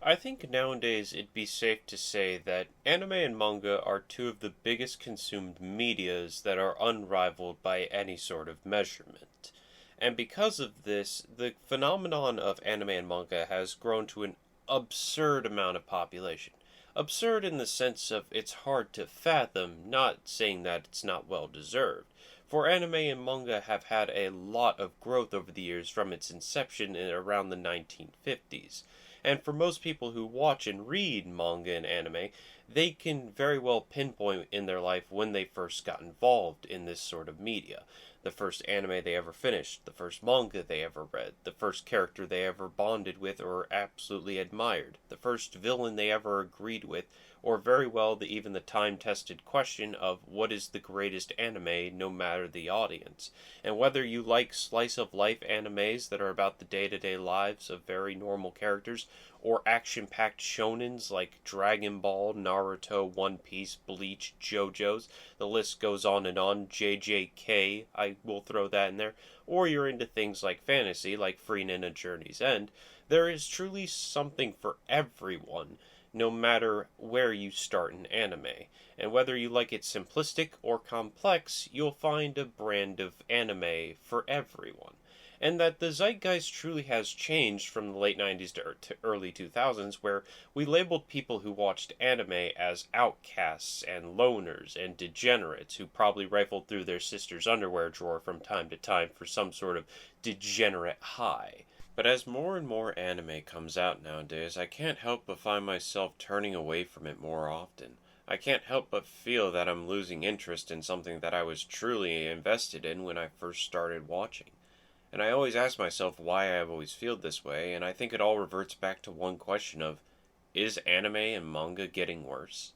I think nowadays it'd be safe to say that anime and manga are two of the biggest consumed medias that are unrivaled by any sort of measurement. And because of this, the phenomenon of anime and manga has grown to an absurd amount of population. Absurd in the sense of it's hard to fathom, not saying that it's not well deserved. For anime and manga have had a lot of growth over the years from its inception in around the 1950s. And for most people who watch and read manga and anime, they can very well pinpoint in their life when they first got involved in this sort of media. The first anime they ever finished, the first manga they ever read, the first character they ever bonded with or absolutely admired, the first villain they ever agreed with, or very well even the time-tested question of what is the greatest anime no matter the audience. And whether you like slice-of-life animes that are about the day-to-day lives of very normal characters, or action-packed shonens like Dragon Ball, Naruto, One Piece, Bleach, JoJo's, the list goes on and on, JJK, I will throw that in there, or you're into things like fantasy, like Free Ninja Journey's End, there is truly something for everyone, no matter where you start in anime. And whether you like it simplistic or complex, you'll find a brand of anime for everyone. And that the zeitgeist truly has changed from the late 90s to early 2000s, where we labeled people who watched anime as outcasts and loners and degenerates who probably rifled through their sister's underwear drawer from time to time for some sort of degenerate high. But as more and more anime comes out nowadays, I can't help but find myself turning away from it more often. I can't help but feel that I'm losing interest in something that I was truly invested in when I first started watching. And I always ask myself why I've always felt this way, and I think it all reverts back to one question of, is anime and manga getting worse?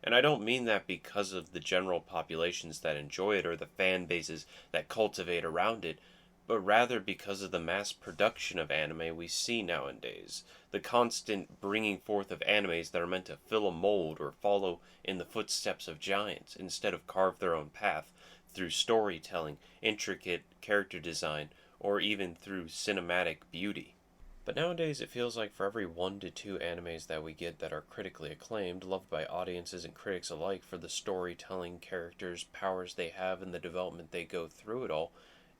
And I don't mean that because of the general populations that enjoy it or the fan bases that cultivate around it, but rather because of the mass production of anime we see nowadays, the constant bringing forth of animes that are meant to fill a mold or follow in the footsteps of giants instead of carve their own path through storytelling, intricate character design, or even through cinematic beauty. But nowadays it feels like for every 1 to 2 animes that we get that are critically acclaimed, loved by audiences and critics alike for the storytelling, characters, powers they have, and the development they go through it all,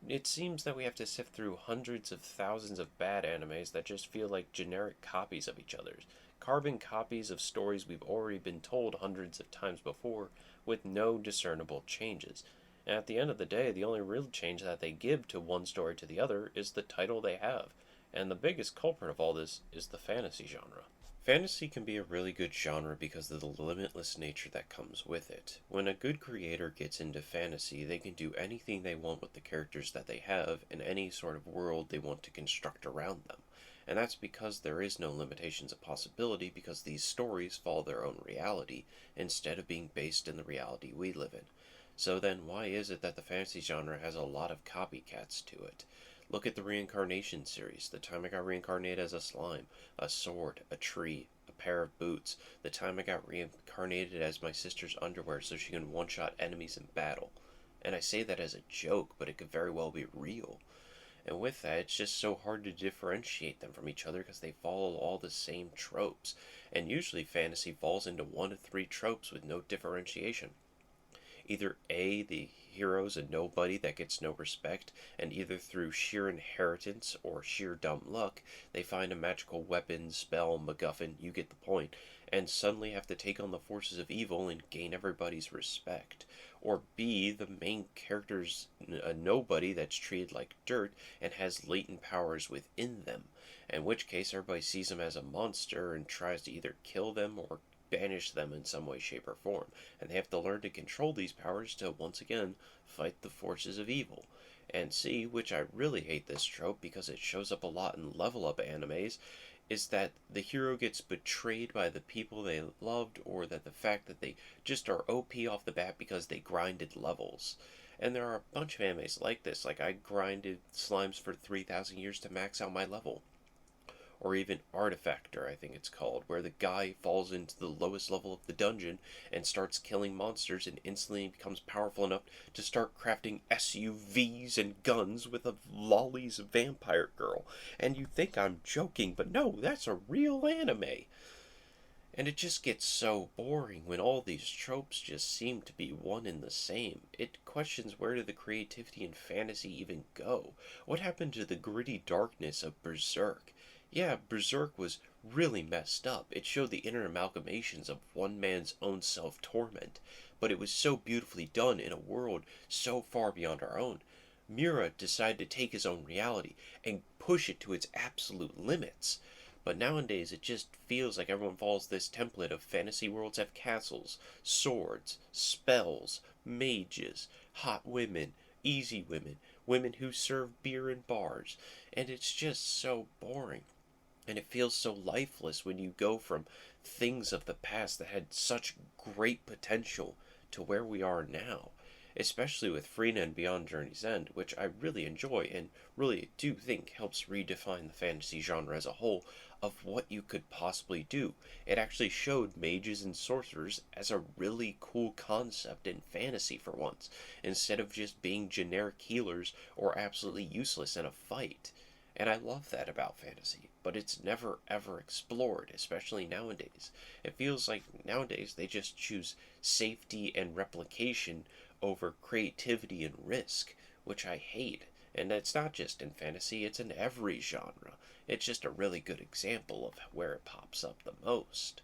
it seems that we have to sift through hundreds of thousands of bad animes that just feel like generic copies of each other's, carbon copies of stories we've already been told hundreds of times before, with no discernible changes. And at the end of the day, the only real change that they give to one story to the other is the title they have. And the biggest culprit of all this is the fantasy genre. Fantasy can be a really good genre because of the limitless nature that comes with it. When a good creator gets into fantasy, they can do anything they want with the characters that they have in any sort of world they want to construct around them. And that's because there is no limitations of possibility because these stories follow their own reality instead of being based in the reality we live in. So then why is it that the fantasy genre has a lot of copycats to it? Look at the reincarnation series, the time I got reincarnated as a slime, a sword, a tree, a pair of boots, the time I got reincarnated as my sister's underwear so she can one-shot enemies in battle. And I say that as a joke, but it could very well be real. And with that, it's just so hard to differentiate them from each other because they follow all the same tropes. And usually fantasy falls into 1 to 3 tropes with no differentiation. Either A, the hero's a nobody that gets no respect, and either through sheer inheritance or sheer dumb luck, they find a magical weapon, spell, MacGuffin, you get the point, and suddenly have to take on the forces of evil and gain everybody's respect. Or B, the main character's a nobody that's treated like dirt and has latent powers within them, in which case everybody sees him as a monster and tries to either kill them or banish them in some way, shape, or form, and they have to learn to control these powers to, once again, fight the forces of evil. And C, which I really hate this trope because it shows up a lot in level up animes, is that the hero gets betrayed by the people they loved, or that the fact that they just are OP off the bat because they grinded levels. And there are a bunch of animes like this, like I grinded slimes for 3,000 years to max out my level. or even Artifactor, I think it's called, where the guy falls into the lowest level of the dungeon and starts killing monsters and instantly becomes powerful enough to start crafting SUVs and guns with a lolly's vampire girl. And you think I'm joking, but no, that's a real anime. And it just gets so boring when all these tropes just seem to be one and the same. It questions, where did the creativity and fantasy even go? What happened to the gritty darkness of Berserk? Yeah, Berserk was really messed up. It showed the inner amalgamations of one man's own self-torment, but it was so beautifully done in a world so far beyond our own. Mura decided to take his own reality and push it to its absolute limits. But nowadays it just feels like everyone follows this template of fantasy worlds have castles, swords, spells, mages, hot women, easy women, women who serve beer in bars, and it's just so boring. And it feels so lifeless when you go from things of the past that had such great potential to where we are now. Especially with Freenet and Beyond Journey's End, which I really enjoy and really do think helps redefine the fantasy genre as a whole of what you could possibly do. It actually showed mages and sorcerers as a really cool concept in fantasy for once, instead of just being generic healers or absolutely useless in a fight. And I love that about fantasy, but it's never ever explored, especially nowadays. It feels like nowadays they just choose safety and replication over creativity and risk, which I hate. And it's not just in fantasy, it's in every genre. It's just a really good example of where it pops up the most.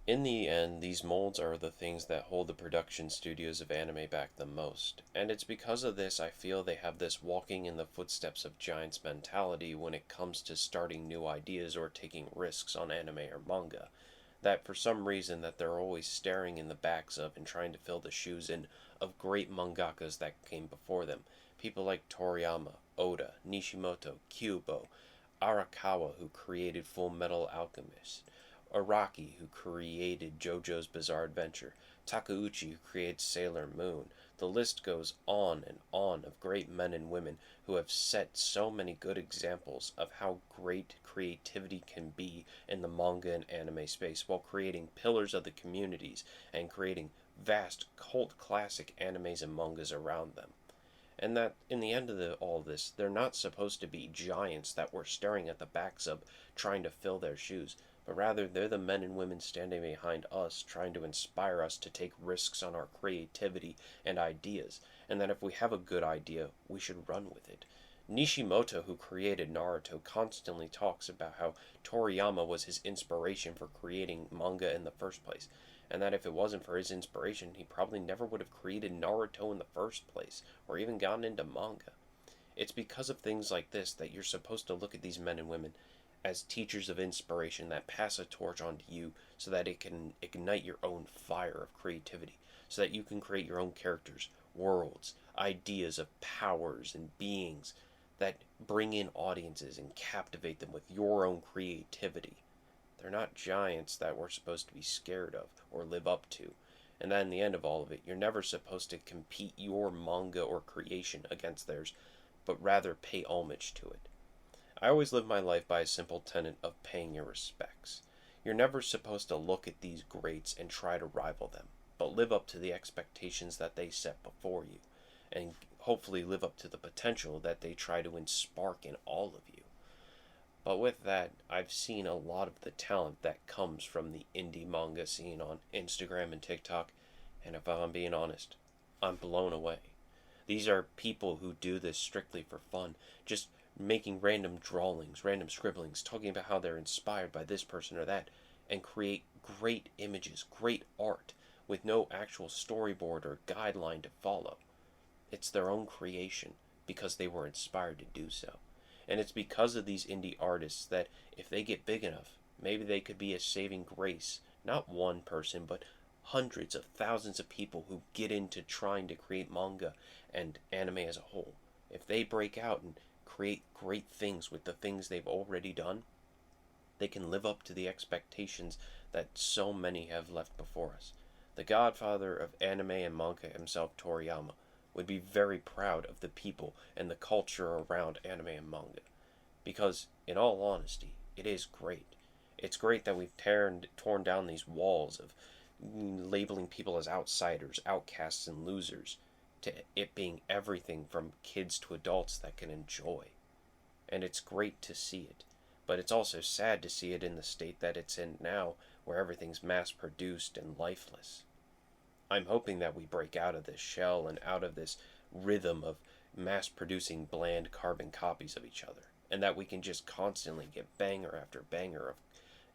In the end, these molds are the things that hold the production studios of anime back the most, and it's because of this I feel they have this walking in the footsteps of giants mentality when it comes to starting new ideas or taking risks on anime or manga. That for some reason that they're always staring in the backs of and trying to fill the shoes in of great mangakas that came before them. People like Toriyama, Oda, Nishimoto, Kyubo, Arakawa, who created Full Metal Alchemist, Araki, who created JoJo's Bizarre Adventure, Takeuchi, who created Sailor Moon. The list goes on and on of great men and women who have set so many good examples of how great creativity can be in the manga and anime space while creating pillars of the communities and creating vast cult classic animes and mangas around them. And that in the end of all this, they're not supposed to be giants that we're staring at the backs of trying to fill their shoes, but rather they're the men and women standing behind us trying to inspire us to take risks on our creativity and ideas, and that if we have a good idea, we should run with it. Nishimoto, who created Naruto, constantly talks about how Toriyama was his inspiration for creating manga in the first place, and that if it wasn't for his inspiration, he probably never would have created Naruto in the first place, or even gotten into manga. It's because of things like this that you're supposed to look at these men and women as teachers of inspiration that pass a torch on to you so that it can ignite your own fire of creativity, so that you can create your own characters, worlds, ideas of powers and beings that bring in audiences and captivate them with your own creativity. They're not giants that we're supposed to be scared of or live up to. And then in the end of all of it, you're never supposed to compete your manga or creation against theirs, but rather pay homage to it. I always live my life by a simple tenet of paying your respects. You're never supposed to look at these greats and try to rival them, but live up to the expectations that they set before you, and hopefully live up to the potential that they try to spark in all of you. But with that, I've seen a lot of the talent that comes from the indie manga scene on Instagram and TikTok, and if I'm being honest, I'm blown away. These are people who do this strictly for fun, just making random drawings, random scribblings, talking about how they're inspired by this person or that, and create great images, great art, with no actual storyboard or guideline to follow. It's their own creation, because they were inspired to do so. And it's because of these indie artists that if they get big enough, maybe they could be a saving grace, not one person, but hundreds of thousands of people who get into trying to create manga and anime as a whole. If they break out and create great things with the things they've already done, they can live up to the expectations that so many have left before us. The godfather of anime and manga himself, Toriyama, would be very proud of the people and the culture around anime and manga. Because, in all honesty, it is great. It's great that we've torn down these walls of labeling people as outsiders, outcasts, and losers, to it being everything from kids to adults that can enjoy. And it's great to see it. But it's also sad to see it in the state that it's in now, where everything's mass produced and lifeless. I'm hoping that we break out of this shell and out of this rhythm of mass producing bland carbon copies of each other, and that we can just constantly get banger after banger of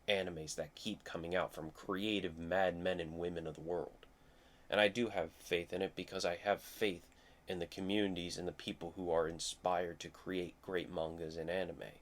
animes that keep coming out from creative madmen and women of the world. And I do have faith in it because I have faith in the communities and the people who are inspired to create great mangas and anime.